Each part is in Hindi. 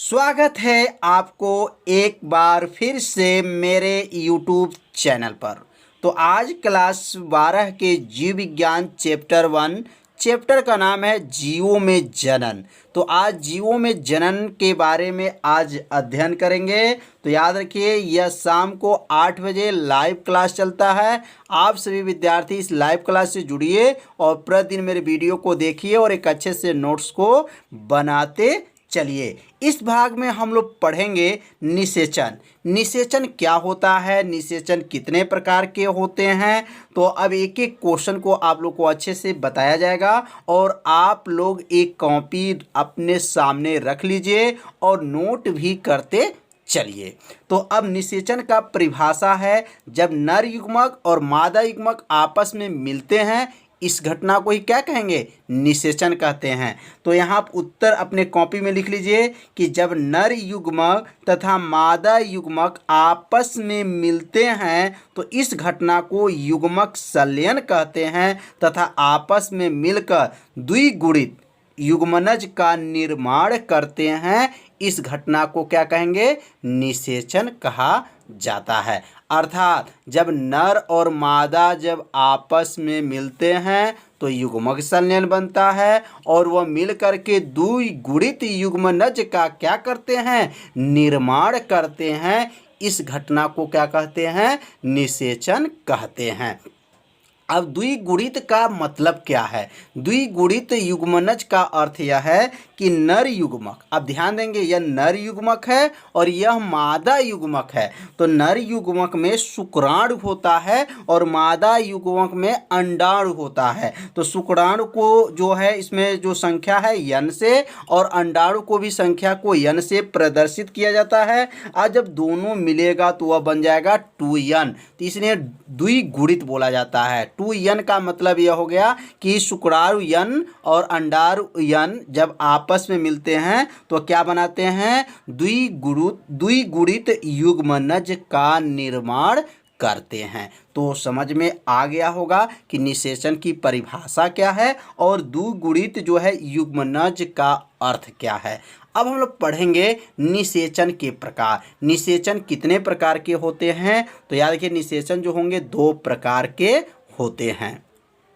स्वागत है आपको एक बार फिर से मेरे YouTube चैनल पर। तो आज क्लास 12 के जीव विज्ञान चैप्टर 1 चैप्टर का नाम है जीवों में जनन। तो आज जीवों में जनन के बारे में आज अध्ययन करेंगे। तो याद रखिए यह शाम को 8 बजे लाइव क्लास चलता है। आप सभी विद्यार्थी इस लाइव क्लास से जुड़िए और प्रतिदिन मेरे वीडियो को देखिए और एक अच्छे से नोट्स को बनाते चलिए। इस भाग में हम लोग पढ़ेंगे निषेचन। निषेचन क्या होता है, निषेचन कितने प्रकार के होते हैं। तो अब एक एक क्वेश्चन को आप लोग को अच्छे से बताया जाएगा और आप लोग एक कॉपी अपने सामने रख लीजिए और नोट भी करते चलिए। तो अब निषेचन का परिभाषा है जब नर युग्मक और मादा युग्मक आपस में मिलते हैं, इस घटना को ही क्या कहेंगे, निषेचन कहते हैं। तो यहाँ आप उत्तर अपने कॉपी में लिख लीजिए कि जब नर युग्मक तथा मादा युग्मक आपस में मिलते हैं तो इस घटना को युग्मक संलयन कहते हैं तथा आपस में मिलकर द्विगुणित युग्मनज का निर्माण करते हैं। इस घटना को क्या कहेंगे, निषेचन कहा जाता है। अर्थात जब नर और मादा जब आपस में मिलते हैं तो युग्मक संलयन बनता है और वह मिल करके द्विगुणित युग्मनज का क्या करते हैं, निर्माण करते हैं। इस घटना को क्या कहते हैं, निषेचन कहते हैं। अब द्विगुणित का मतलब क्या है। द्विगुणित युग्मनज का अर्थ यह है कि नर युग्मक, अब ध्यान देंगे यह नर युग्मक है और यह मादा युग्मक है। तो नर युग्मक में शुक्राणु होता है और मादा युग्मक में अंडाणु होता है। तो शुक्राणु को जो है इसमें जो संख्या है n से और अंडाणु को भी संख्या को n से प्रदर्शित किया जाता है। आज जब दोनों मिलेगा तो वह बन जाएगा 2n। तो इसलिए द्विगुणित बोला जाता है। 2n का मतलब यह हो गया कि शुक्राणु n और अंडाणु n जब आपस में मिलते हैं तो क्या बनाते हैं, द्विगुणित युग्मनज का निर्माण करते हैं। तो समझ में आ गया होगा कि निषेचन की परिभाषा क्या है और द्विगुणित जो है युग्मनज का अर्थ क्या है। अब हम लोग पढ़ेंगे निषेचन के प्रकार। निषेचन कितने प्रकार के होते हैं। तो याद रखिए निषेचन जो होंगे 2 प्रकार के होते हैं।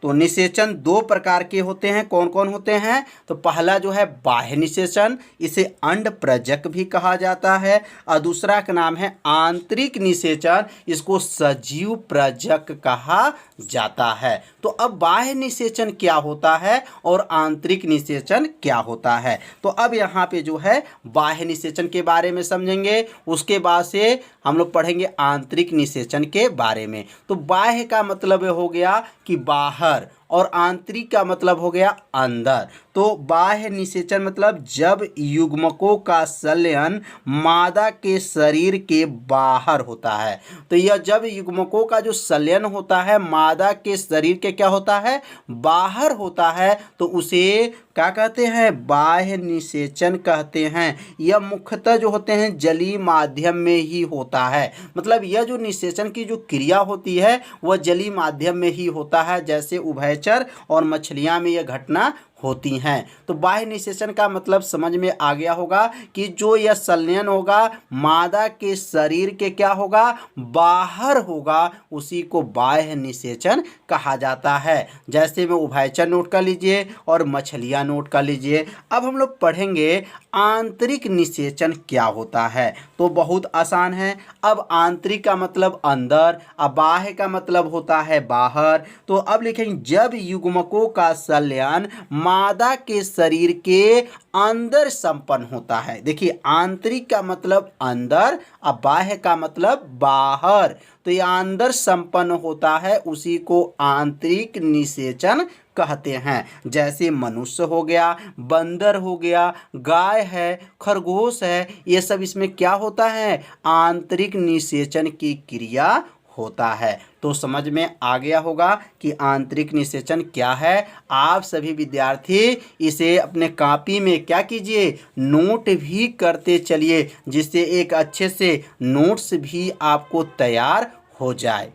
तो निषेचन 2 प्रकार के होते हैं। कौन कौन होते हैं। तो पहला जो है बाह्य निषेचन, इसे अंड प्रजक भी कहा जाता है। और दूसरा का नाम है आंतरिक निषेचन, इसको सजीव प्रजक कहा जाता है। तो अब बाह्य निषेचन क्या होता है और आंतरिक निषेचन क्या होता है। तो अब यहाँ पे जो है बाह्य निषेचन के बारे में समझेंगे, उसके बाद से हम लोग पढ़ेंगे आंतरिक निषेचन के बारे में। तो बाह्य का मतलब हो गया कि बाहर और आंतरिक का मतलब हो गया अंदर। तो बाह्य निषेचन मतलब जब युग्मकों का संलयन मादा के शरीर के बाहर होता है। तो यह जब युग्मकों का जो संलयन होता है मादा के शरीर के क्या होता है, बाहर होता है, तो उसे क्या कहते हैं, बाह्य निषेचन कहते हैं। यह मुख्यतः जो होते हैं जलीय माध्यम में ही होता है। मतलब यह जो निषेचन की जो क्रिया होती है वह जलीय माध्यम में ही होता है, जैसे उभयचर और मछलियां में यह घटना होती हैं। तो बाह्य निषेचन का मतलब समझ में आ गया होगा कि जो यह संलयन होगा मादा के शरीर के क्या होगा, बाहर होगा, उसी को बाह्य निषेचन कहा जाता है। जैसे में उभयचर नोट कर लीजिए और मछलियां नोट कर लीजिए। अब हम लोग पढ़ेंगे आंतरिक निषेचन क्या होता है। तो बहुत आसान है। अब आंतरिक का मतलब अंदर, अब बाह्य का मतलब होता है बाहर। तो अब लिखेंगे जब युग्मकों का संलयन मादा के शरीर के अंदर संपन्न होता है। देखिए आंतरिक का मतलब अंदर, अब बाह्य का मतलब बाहर। तो यह अंदर संपन्न होता है, उसी को आंतरिक निषेचन कहते हैं। जैसे मनुष्य हो गया, बंदर हो गया, गाय है, खरगोश है, ये सब इसमें क्या होता है, आंतरिक निषेचन की क्रिया होता है। तो समझ में आ गया होगा कि आंतरिक निषेचन क्या है। आप सभी विद्यार्थी इसे अपने कॉपी में क्या कीजिए, नोट भी करते चलिए, जिससे एक अच्छे से नोट्स भी आपको तैयार हो जाए।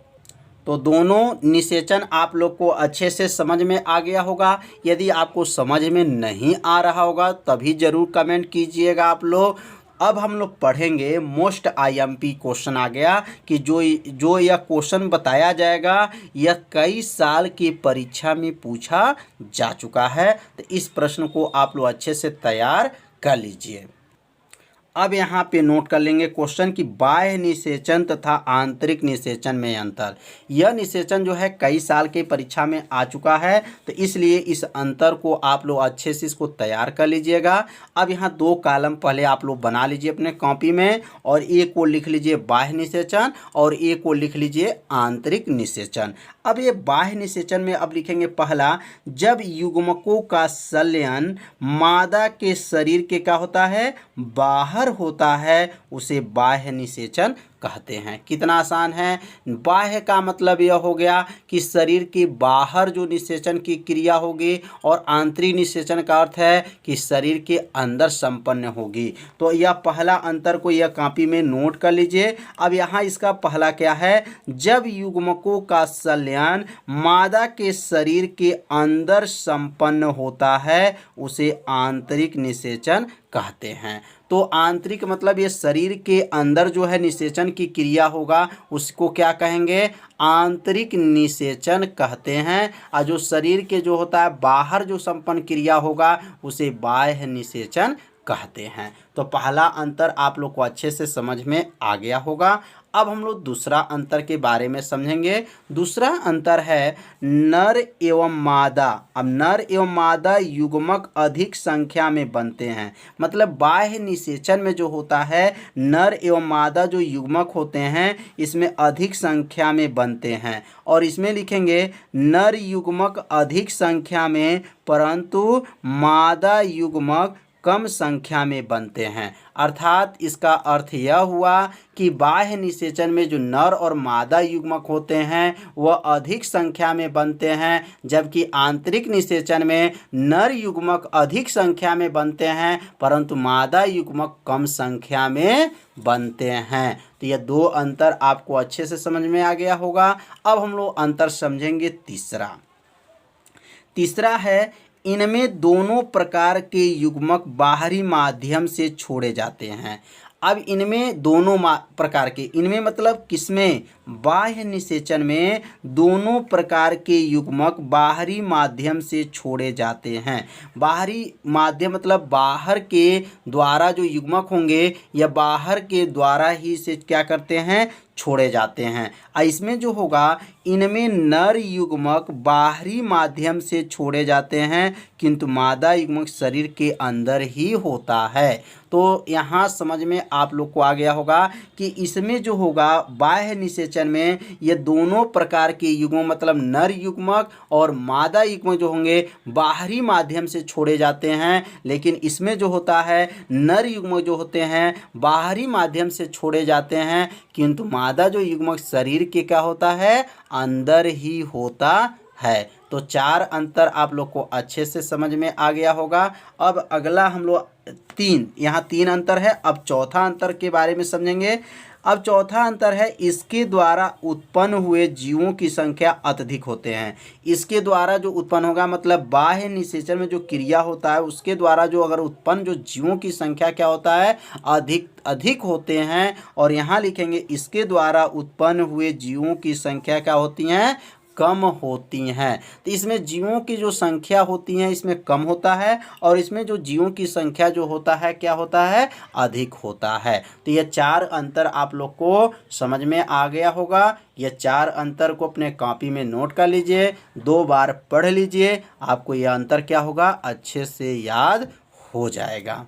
तो दोनों निषेचन आप लोग को अच्छे से समझ में आ गया होगा। यदि आपको समझ में नहीं आ रहा होगा तभी ज़रूर कमेंट कीजिएगा आप लोग। अब हम लोग पढ़ेंगे मोस्ट आईएमपी क्वेश्चन आ गया कि जो यह क्वेश्चन बताया जाएगा यह कई साल की परीक्षा में पूछा जा चुका है। तो इस प्रश्न को आप लोग अच्छे से तैयार कर लीजिए। अब यहाँ पे नोट कर लेंगे क्वेश्चन कि बाह्य निषेचन तथा आंतरिक निषेचन में अंतर। यह निषेचन जो है कई साल की परीक्षा में आ चुका है, तो इसलिए इस अंतर को आप लोग अच्छे से इसको तैयार कर लीजिएगा। अब यहाँ दो कॉलम पहले आप लोग बना लीजिए अपने कॉपी में, और एक को लिख लीजिए बाह्य निषेचन और एक को लिख लीजिए आंतरिक निषेचन। अब ये बाह्य निषेचन में अब लिखेंगे पहला, जब युग्मकों का संलयन मादा के शरीर के क्या होता है, बाहर होता है, उसे बाह्य निषेचन कहते हैं। कितना आसान है। बाह्य का मतलब यह हो गया कि शरीर के बाहर जो निषेचन की क्रिया होगी, और आंतरिक निषेचन का अर्थ है कि शरीर के अंदर संपन्न होगी। तो यह पहला अंतर को यह कॉपी में नोट कर लीजिए। अब यहाँ इसका पहला क्या है, जब युग्मकों का संलयन मादा के शरीर के अंदर संपन्न होता है, उसे आंतरिक निषेचन कहते हैं। तो आंतरिक मतलब ये शरीर के अंदर जो है निषेचन की क्रिया होगा, उसको क्या कहेंगे, आंतरिक निषेचन कहते हैं। और जो शरीर के जो होता है बाहर जो संपन्न क्रिया होगा, उसे बाह्य निषेचन कहते हैं। तो पहला अंतर आप लोग को अच्छे से समझ में आ गया होगा। अब हम लोग दूसरा अंतर के बारे में समझेंगे। दूसरा अंतर है नर एवं मादा। अब नर एवं मादा युग्मक अधिक संख्या में बनते हैं। मतलब बाह्य निषेचन में जो होता है नर एवं मादा जो युग्मक होते हैं, इसमें अधिक संख्या में बनते हैं। और इसमें लिखेंगे नर युग्मक अधिक संख्या में, परंतु मादा युग्मक कम संख्या में बनते हैं। अर्थात इसका अर्थ यह हुआ कि बाह्य निषेचन में जो नर और मादा युग्मक होते हैं वह अधिक संख्या में बनते हैं, जबकि आंतरिक निषेचन में नर युग्मक अधिक संख्या में बनते हैं, परंतु मादा युग्मक कम संख्या में बनते हैं। तो यह दो अंतर आपको अच्छे से समझ में आ गया होगा। अब हम लोग अंतर समझेंगे तीसरा है, इनमें दोनों प्रकार के युग्मक बाहरी माध्यम से छोड़े जाते हैं। अब इनमें दोनों प्रकार के, इनमें मतलब किसमें, बाह्य निषेचन में दोनों प्रकार के युग्मक बाहरी माध्यम से छोड़े जाते हैं। बाहरी माध्यम मतलब बाहर के द्वारा जो युग्मक होंगे या बाहर के द्वारा ही से क्या करते हैं, छोड़े जाते हैं। इसमें जो होगा, इनमें नर युग्मक बाहरी माध्यम से छोड़े जाते हैं, किंतु मादा युग्मक शरीर के अंदर ही होता है। तो यहाँ समझ में आप लोग को आ गया होगा कि इसमें जो होगा बाह्य निषेचन में ये दोनों प्रकार के युग्मक मतलब नर युग्मक और मादा युग्मक जो होंगे बाहरी माध्यम से छोड़े जाते हैं, लेकिन इसमें जो होता है नर युग्मक जो होते हैं बाहरी माध्यम से छोड़े जाते हैं, किंतु मादा जो युग्मक शरीर के क्या होता है, अंदर ही होता है। तो चार अंतर आप लोग को अच्छे से समझ में आ गया होगा। अब अगला हम लोग यहाँ तीन अंतर है। अब चौथा अंतर के बारे में समझेंगे। अब चौथा अंतर है, इसके द्वारा उत्पन्न हुए जीवों की संख्या अत्यधिक होते हैं। इसके द्वारा जो उत्पन्न होगा मतलब बाह्य निषेचन में जो क्रिया होता है उसके द्वारा जो अगर उत्पन्न जो जीवों की संख्या क्या होता है, अधिक होते हैं। और यहाँ लिखेंगे इसके द्वारा उत्पन्न हुए जीवों की संख्या क्या होती हैं, कम होती हैं। तो इसमें जीवों की जो संख्या होती है इसमें कम होता है, और इसमें जो जीवों की संख्या जो होता है क्या होता है, अधिक होता है। तो ये चार अंतर आप लोग को समझ में आ गया होगा। ये चार अंतर को अपने कॉपी में नोट कर लीजिए, 2 बार पढ़ लीजिए, आपको यह अंतर क्या होगा, अच्छे से याद हो जाएगा।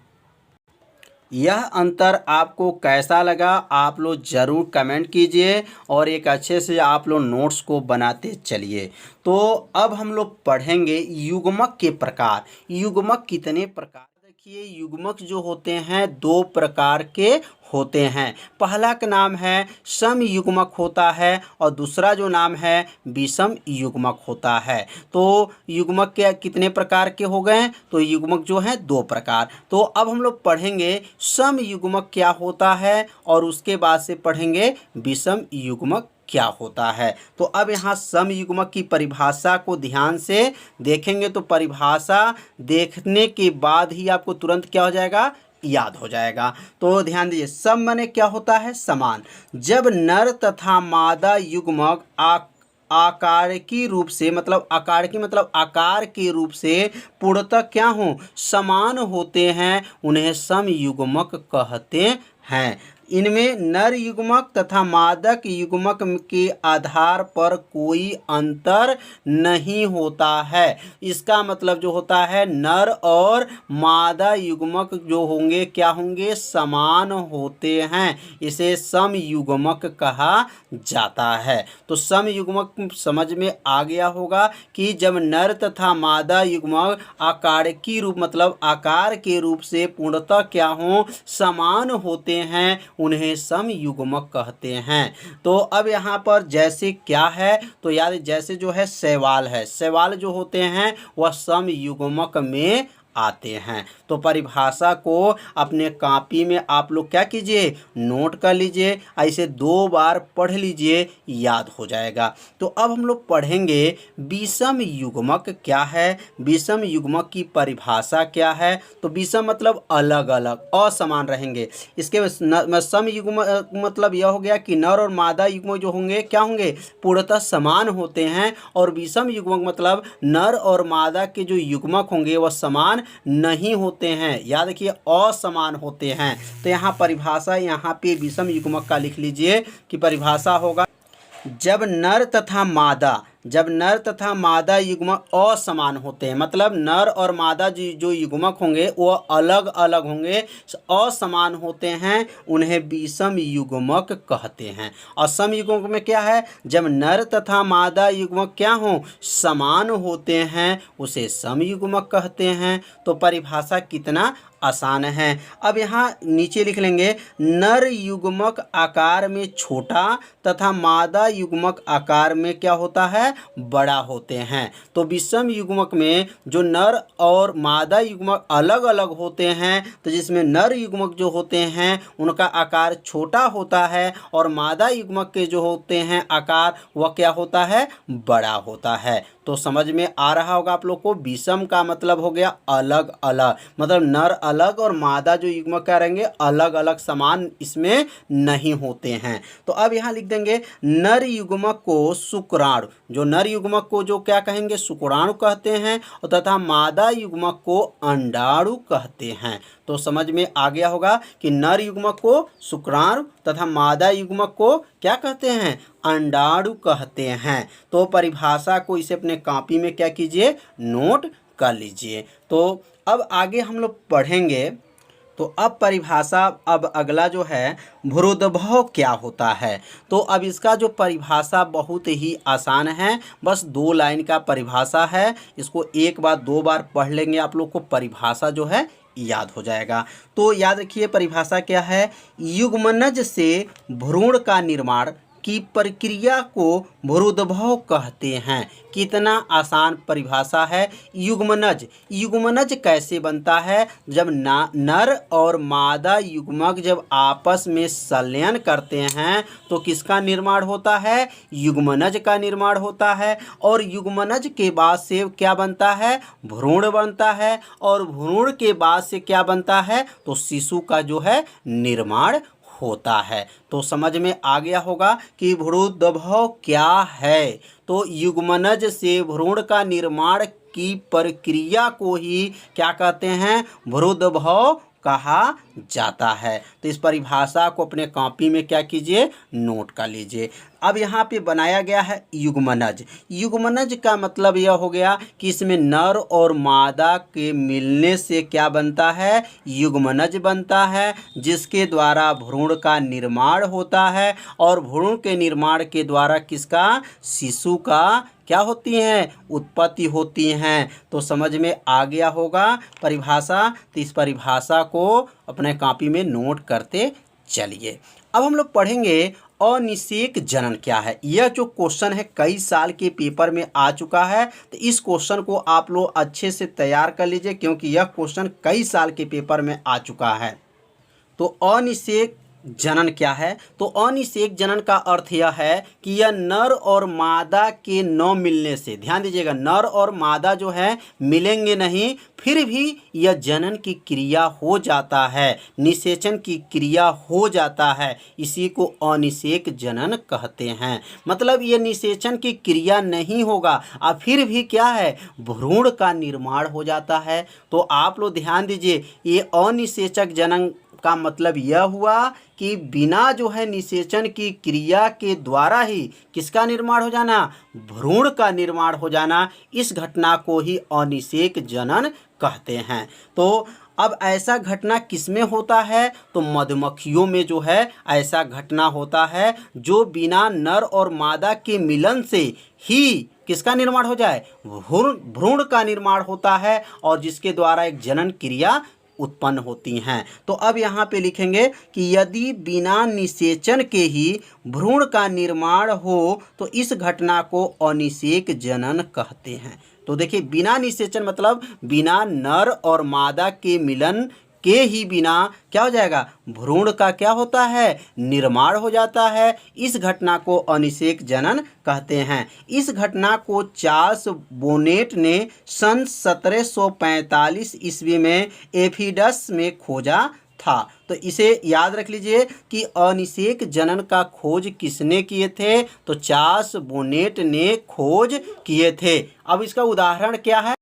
यह अंतर आपको कैसा लगा आप लोग ज़रूर कमेंट कीजिए, और एक अच्छे से आप लोग नोट्स को बनाते चलिए। तो अब हम लोग पढ़ेंगे युग्मक के प्रकार। युग्मक कितने प्रकार, देखिए युग्मक जो होते हैं 2 प्रकार के होते हैं। पहला का नाम है सम युग्मक होता है, और दूसरा जो नाम है विषम युग्मक होता है। तो युग्मक के कितने प्रकार के हो गए, तो युग्मक जो है 2 प्रकार। तो अब हम लोग पढ़ेंगे सम युग्मक क्या होता है, और उसके बाद से पढ़ेंगे विषम युग्मक क्या होता है। तो अब यहाँ सम युग्मक की परिभाषा को ध्यान से देखेंगे, तो परिभाषा देखने के बाद ही आपको तुरंत क्या हो जाएगा, याद हो जाएगा। तो ध्यान दीजिए, सम माने क्या होता है, समान। जब नर तथा मादा युग्मक आकारकी रूप से, मतलब आकारकी मतलब आकार के रूप से पूर्णतः क्या हो, समान होते हैं, उन्हें सम युग्मक कहते हैं। इनमें नर युग्मक तथा मादक युग्मक के आधार पर कोई अंतर नहीं होता है। इसका मतलब जो होता है, नर और मादा युग्मक जो होंगे क्या होंगे, समान होते हैं, इसे सम युग्मक कहा जाता है। तो सम युग्मक समझ में आ गया होगा कि जब नर तथा मादा युग्मक आकारकी रूप मतलब आकार के रूप से पूर्णतः क्या हो, समान होते हैं, उन्हें सम युग्मक कहते हैं। तो अब यहाँ पर जैसे क्या है, तो याद, जैसे जो है शैवाल है, शैवाल जो होते हैं वह सम युग्मक में आते हैं। तो परिभाषा को अपने कॉपी में आप लोग क्या कीजिए, नोट कर लीजिए, ऐसे 2 बार पढ़ लीजिए, याद हो जाएगा। तो अब हम लोग पढ़ेंगे विषम युग्मक क्या है, विषम युग्मक की परिभाषा क्या है। तो विषम मतलब अलग अलग, असमान रहेंगे। इसके सम युग्मक मतलब यह हो गया कि नर और मादा युग्मक जो होंगे क्या होंगे, पूर्णतः समान होते हैं। और विषम युग्मक मतलब नर और मादा के जो युग्मक होंगे वह समान नहीं होते हैं, याद रखिए, असमान होते हैं। तो यहाँ परिभाषा, यहाँ पे विषम युग्मक का लिख लीजिए कि परिभाषा होगा, जब नर तथा मादा युग्मक असमान होते हैं, मतलब नर और मादा जो युग्मक होंगे वो अलग अलग होंगे, असमान होते हैं, उन्हें विषम युग्मक कहते हैं। और सम युग्मक में क्या है, जब नर तथा मादा युग्मक क्या हो, समान होते हैं, उसे सम युग्मक कहते हैं। तो परिभाषा कितना आसान है। अब यहाँ नीचे लिख लेंगे, नर युग्मक आकार में छोटा तथा मादा युग्मक आकार में क्या होता है, बड़ा होते हैं। तो विषम युग्मक में जो नर और मादा युग्मक अलग अलग होते हैं, तो जिसमें नर युग्मक जो होते हैं उनका आकार छोटा होता है और मादा युग्मक के जो होते हैं आकार वह क्या होता है, बड़ा होता है। तो समझ में आ रहा होगा आप लोग को, विषम का मतलब हो गया अलग अलग, मतलब नर अलग और मादा जो युग्मक क्या रहेंगे, अलग अलग, समान इसमें नहीं होते हैं। तो अब यहाँ लिख देंगे, नर युग्मक को शुक्राणु, जो नर युग्मक को जो क्या कहेंगे, शुक्राणु कहते हैं, और तथा मादा युग्मक को अंडाणु कहते हैं। तो समझ में आ गया होगा कि नर युग्मक को शुक्राणु तथा मादा युग्मक को क्या कहते हैं, अंडाणु कहते हैं। तो परिभाषा को इसे अपने कॉपी में क्या कीजिए, नोट कर लीजिए। तो अब आगे हम लोग पढ़ेंगे। तो अब परिभाषा, अब अगला जो है भ्रुदभव क्या होता है। तो अब इसका जो परिभाषा बहुत ही आसान है, बस 2 लाइन का परिभाषा है, इसको 1 बार 2 बार पढ़ लेंगे, आप लोग को परिभाषा जो है याद हो जाएगा। तो याद रखिए परिभाषा क्या है, युग्मनज से भ्रूण का निर्माण की प्रक्रिया को भ्रुदभव कहते हैं। कितना आसान परिभाषा है। युग्मनज कैसे बनता है, जब नर और मादा युग्मक जब आपस में संलयन करते हैं तो किसका निर्माण होता है, युग्मनज का निर्माण होता है। और युग्मनज के बाद से क्या बनता है, भ्रूण बनता है, और भ्रूण के बाद से क्या बनता है, तो शिशु का जो है निर्माण होता है। तो समझ में आ गया होगा कि भ्रुदभव क्या है। तो युग्मनज से भ्रूण का निर्माण की प्रक्रिया को ही क्या कहते हैं, भ्रुदभव कहा जाता है। तो इस परिभाषा को अपने कॉपी में क्या कीजिए, नोट कर लीजिए। अब यहाँ पे बनाया गया है युग्मनज। युग्मनज का मतलब यह हो गया कि इसमें नर और मादा के मिलने से क्या बनता है, युग्मनज बनता है, जिसके द्वारा भ्रूण का निर्माण होता है। और भ्रूण के निर्माण के द्वारा किसका, शिशु का क्या होती हैं, उत्पत्ति होती हैं। तो समझ में आ गया होगा परिभाषा। तो इस परिभाषा को अपने कॉपी में नोट करते चलिए। अब हम लोग पढ़ेंगे अनिषेक जनन क्या है। यह जो क्वेश्चन है कई साल के पेपर में आ चुका है, तो इस क्वेश्चन को आप लोग अच्छे से तैयार कर लीजिए, क्योंकि यह क्वेश्चन कई साल के पेपर में आ चुका है। तो अनिषेक जनन क्या है? तो अनिषेक जनन का अर्थ यह है कि यह नर और मादा के न मिलने से, ध्यान दीजिएगा, नर और मादा जो है मिलेंगे नहीं, फिर भी यह जनन की क्रिया हो जाता है, निषेचन की क्रिया हो जाता है, इसी को अनिषेक जनन कहते हैं। मतलब ये निषेचन की क्रिया नहीं होगा और फिर भी क्या है, भ्रूण का निर्माण हो जाता है। तो आप लोग ध्यान दीजिए, ये अनिषेचक जनन का मतलब यह हुआ कि बिना जो है निषेचन की क्रिया के द्वारा ही किसका निर्माण हो जाना, भ्रूण का निर्माण हो जाना, इस घटना को ही अनिषेक जनन कहते हैं। तो अब ऐसा घटना किसमें होता है? तो मधुमक्खियों में जो है ऐसा घटना होता है जो बिना नर और मादा के मिलन से ही किसका निर्माण हो जाए, भ्रूण का निर्माण होता है और जिसके द्वारा एक जनन क्रिया उत्पन्न होती हैं। तो अब यहाँ पे लिखेंगे कि यदि बिना निषेचन के ही भ्रूण का निर्माण हो तो इस घटना को अनिषेक जनन कहते हैं। तो देखिए, बिना निषेचन मतलब बिना नर और मादा के मिलन के ही बिना क्या हो जाएगा, भ्रूण का क्या होता है, निर्माण हो जाता है। इस घटना को अनिषेक जनन कहते हैं। इस घटना को चार्ल्स बोनेट ने सन 1745 ईस्वी में एफिडस में खोजा था। तो इसे याद रख लीजिए कि अनिषेक जनन का खोज किसने किए थे? तो चार्ल्स बोनेट ने खोज किए थे। अब इसका उदाहरण क्या है?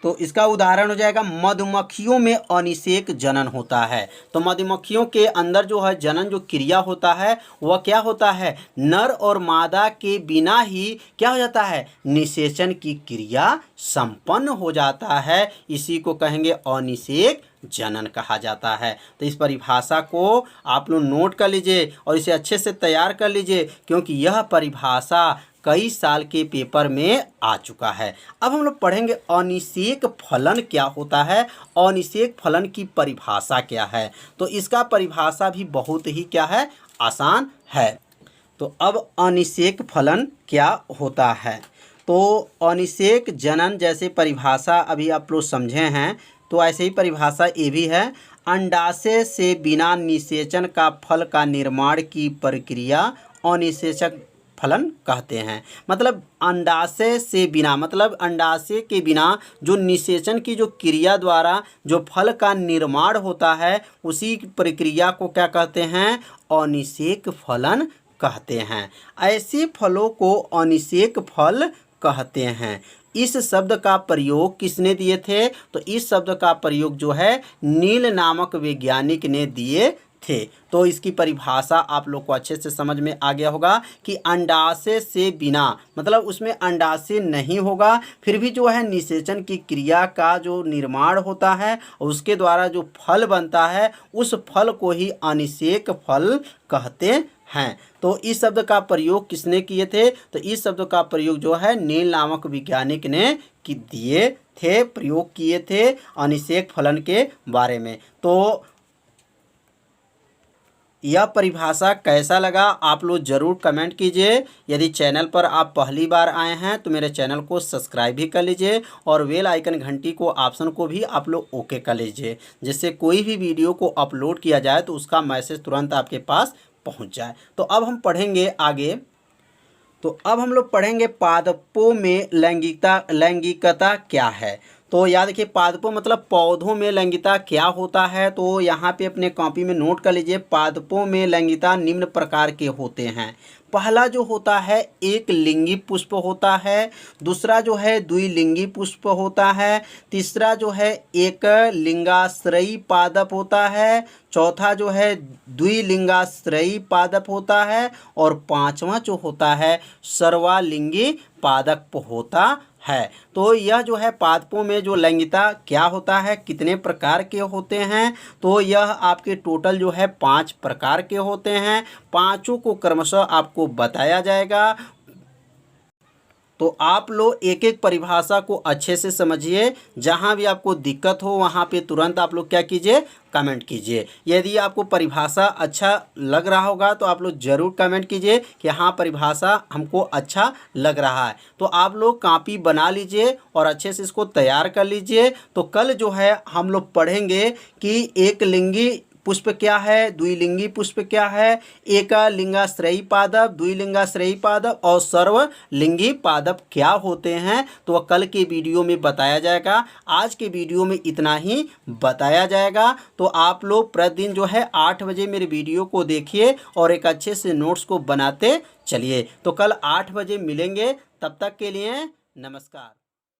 तो इसका उदाहरण हो जाएगा, मधुमक्खियों में अनिषेक जनन होता है। तो मधुमक्खियों के अंदर जो है जनन जो क्रिया होता है वह क्या होता है, नर और मादा के बिना ही क्या हो जाता है, निषेचन की क्रिया संपन्न हो जाता है। इसी को कहेंगे अनिषेक जनन कहा जाता है। तो इस परिभाषा को आप लोग नोट कर लीजिए और इसे अच्छे से तैयार कर लीजिए, क्योंकि यह परिभाषा कई साल के पेपर में आ चुका है। अब हम लोग पढ़ेंगे अनिषेक फलन क्या होता है, अनिषेक फलन की परिभाषा क्या है। तो इसका परिभाषा भी बहुत ही क्या है, आसान है। तो अब अनिषेक फलन क्या होता है? तो अनिषेक जनन जैसे परिभाषा अभी आप लोग समझे हैं, तो ऐसे ही परिभाषा ये भी है, अंडाशय से बिना निषेचन का फल का निर्माण की प्रक्रिया अनिषेचक फलन कहते हैं। मतलब अंडाशय से बिना, मतलब अंडाशय के बिना जो निषेचन की जो क्रिया द्वारा जो फल का निर्माण होता है, उसी प्रक्रिया को क्या कहते हैं, अनिषेक फलन कहते हैं। ऐसे फलों को अनिषेक फल कहते हैं। इस शब्द का प्रयोग किसने दिए थे? तो इस शब्द का प्रयोग जो है नील नामक वैज्ञानिक ने दिए थे। तो इसकी परिभाषा आप लोग को अच्छे से समझ में आ गया होगा कि अंडाशय से बिना मतलब उसमें अंडाशय नहीं होगा, फिर भी जो है निषेचन की क्रिया का जो निर्माण होता है उसके द्वारा जो फल बनता है, उस फल को ही अनिषेक फल कहते हैं। तो इस शब्द का प्रयोग किसने किए थे? तो इस शब्द का प्रयोग जो है नील नामक वैज्ञानिक ने दिए थे, प्रयोग किए थे अनिषेक फलन के बारे में। तो यह परिभाषा कैसा लगा आप लोग ज़रूर कमेंट कीजिए। यदि चैनल पर आप पहली बार आए हैं तो मेरे चैनल को सब्सक्राइब भी कर लीजिए और बेल आइकन घंटी को ऑप्शन को भी आप लोग ओके कर लीजिए, जिससे कोई भी वीडियो को अपलोड किया जाए तो उसका मैसेज तुरंत आपके पास पहुंच जाए। तो अब हम पढ़ेंगे आगे। तो अब हम लोग पढ़ेंगे पादपों में लैंगिकता क्या है। तो याद रखिए, पादपों मतलब पौधों में लैंगिकता क्या होता है। तो यहाँ पे अपने कॉपी में नोट कर लीजिए, पादपों में लैंगिकता निम्न प्रकार के होते हैं। पहला जो होता है एक लिंगी पुष्प होता है, दूसरा जो है द्विलिंगी पुष्प होता है, तीसरा जो है एक लिंगाश्रयी पादप होता है, चौथा जो है द्विलिंगाश्रयी पादप होता है और पांचवा जो होता है सर्वालिंगी पादप होता है। तो यह जो है पादपों में जो लैंगिकता क्या होता है, कितने प्रकार के होते हैं, तो यह आपके टोटल जो है 5 प्रकार के होते हैं। पांचों को क्रमशः आपको बताया जाएगा। तो आप लोग एक एक परिभाषा को अच्छे से समझिए। जहाँ भी आपको दिक्कत हो वहाँ पे तुरंत आप लोग क्या कीजिए, कमेंट कीजिए। यदि आपको परिभाषा अच्छा लग रहा होगा तो आप लोग ज़रूर कमेंट कीजिए कि हाँ लिभाषा हमको अच्छा लग रहा है। तो आप लोग कॉपी बना लीजिए और अच्छे से इसको तैयार कर लीजिए। तो कल जो है हम लोग पढ़ेंगे कि एक लिंगी पुष्प क्या है, द्विलिंगी पुष्प क्या है, एकलिंगाश्रयी पादप, द्विलिंगाश्रयी पादप और सर्वलिंगी पादप क्या होते हैं, तो वह कल के वीडियो में बताया जाएगा। आज के वीडियो में इतना ही बताया जाएगा। तो आप लोग प्रतिदिन जो है 8 बजे मेरे वीडियो को देखिए और एक अच्छे से नोट्स को बनाते चलिए। तो कल 8 बजे मिलेंगे, तब तक के लिए नमस्कार।